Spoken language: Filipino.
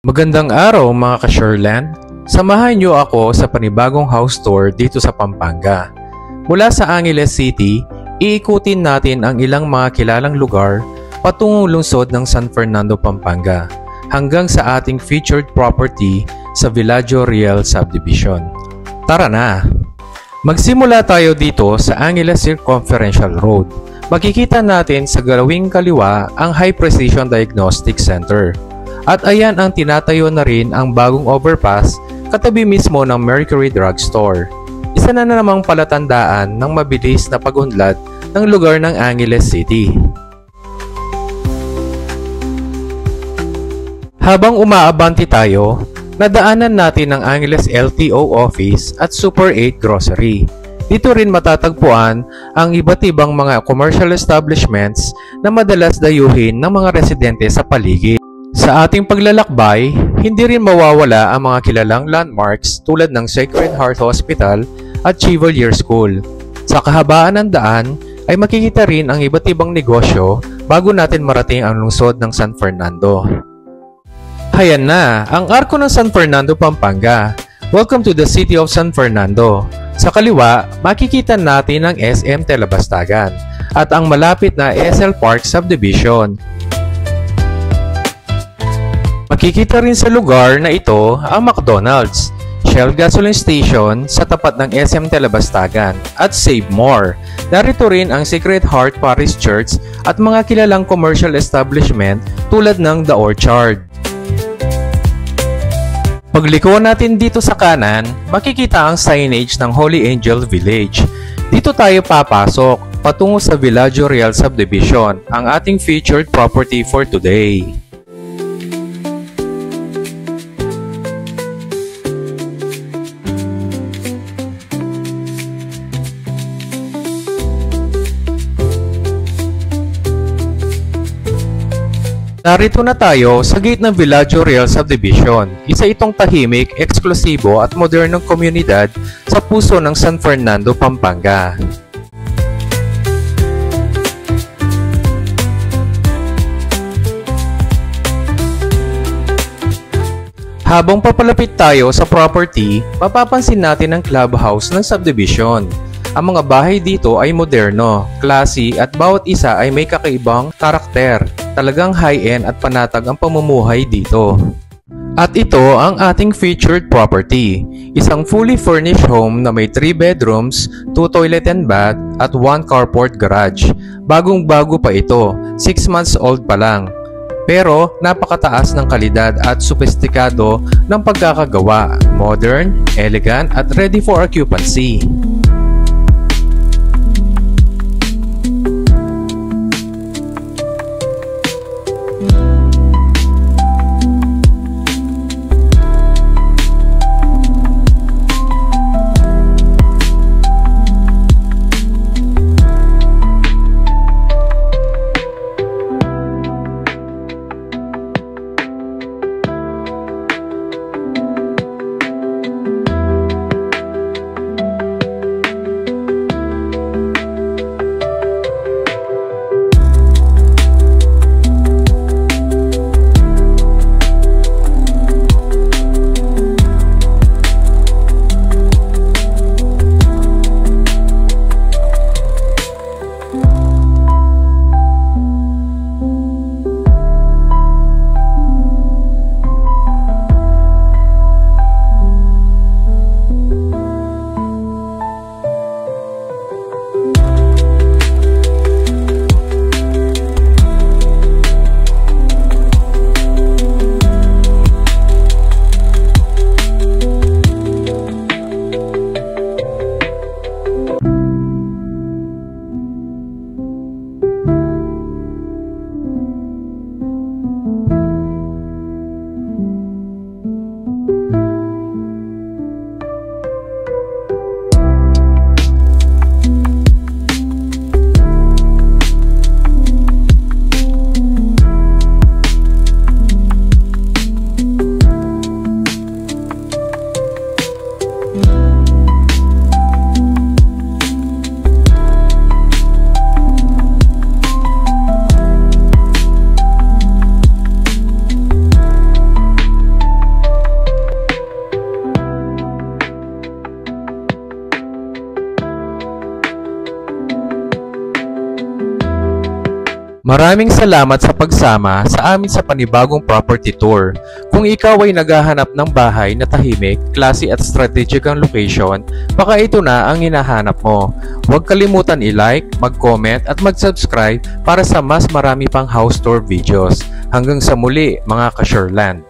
Magandang araw mga ka-Shoreland. Samahan niyo ako sa panibagong house tour dito sa Pampanga. Mula sa Angeles City, iikutin natin ang ilang mga kilalang lugar patungong lungsod ng San Fernando, Pampanga hanggang sa ating featured property sa Villaggio Real Subdivision. Tara na! Magsimula tayo dito sa Angeles Circumferential Road. Makikita natin sa galawing kaliwa ang High Precision Diagnostic Center. At ayan ang tinatayo na rin ang bagong overpass katabi mismo ng Mercury Drugstore. Isa na namang palatandaan ng mabilis na pag-unlad ng lugar ng Angeles City. Habang umaabante tayo, nadaanan natin ang Angeles LTO Office at Super 8 Grocery. Dito rin matatagpuan ang iba't ibang mga commercial establishments na madalas dayuhin ng mga residente sa paligid. Sa ating paglalakbay, hindi rin mawawala ang mga kilalang landmarks tulad ng Sacred Heart Hospital at Chevalier School. Sa kahabaan ng daan ay makikita rin ang iba't ibang negosyo bago natin marating ang lungsod ng San Fernando. Ayan na, ang arko ng San Fernando, Pampanga. Welcome to the city of San Fernando. Sa kaliwa, makikita natin ang SM Telebastagan at ang malapit na SL Park Subdivision. Makikita rin sa lugar na ito ang McDonald's, Shell Gasoline Station sa tapat ng SM Telebastagan at Save More. Narito rin ang Sacred Heart Parish Church at mga kilalang commercial establishment tulad ng The Orchard. Pagliko natin dito sa kanan, makikita ang signage ng Holy Angel Village. Dito tayo papasok patungo sa Villaggio Real Subdivision, ang ating featured property for today. Narito na tayo sa gate ng Villaggio Real Subdivision. Isa itong tahimik, eksklusibo at modernong komunidad sa puso ng San Fernando, Pampanga. Habang papalapit tayo sa property, mapapansin natin ang clubhouse ng subdivision. Ang mga bahay dito ay moderno, classy at bawat isa ay may kakaibang karakter. Talagang high-end at panatag ang pamumuhay dito. At ito ang ating featured property. Isang fully furnished home na may 3 bedrooms, 2 toilet and bath at 1 carport garage. Bagong-bago pa ito, 6 months old pa lang. Pero napakataas ng kalidad at sophisticado ng pagkakagawa. Modern, elegant at ready for occupancy. Maraming salamat sa pagsama sa amin sa panibagong property tour. Kung ikaw ay naghahanap ng bahay na tahimik, classy at strategic ang location, baka ito na ang hinahanap mo. Huwag kalimutan i-like, mag-comment at mag-subscribe para sa mas marami pang house tour videos. Hanggang sa muli mga ka-Sureland.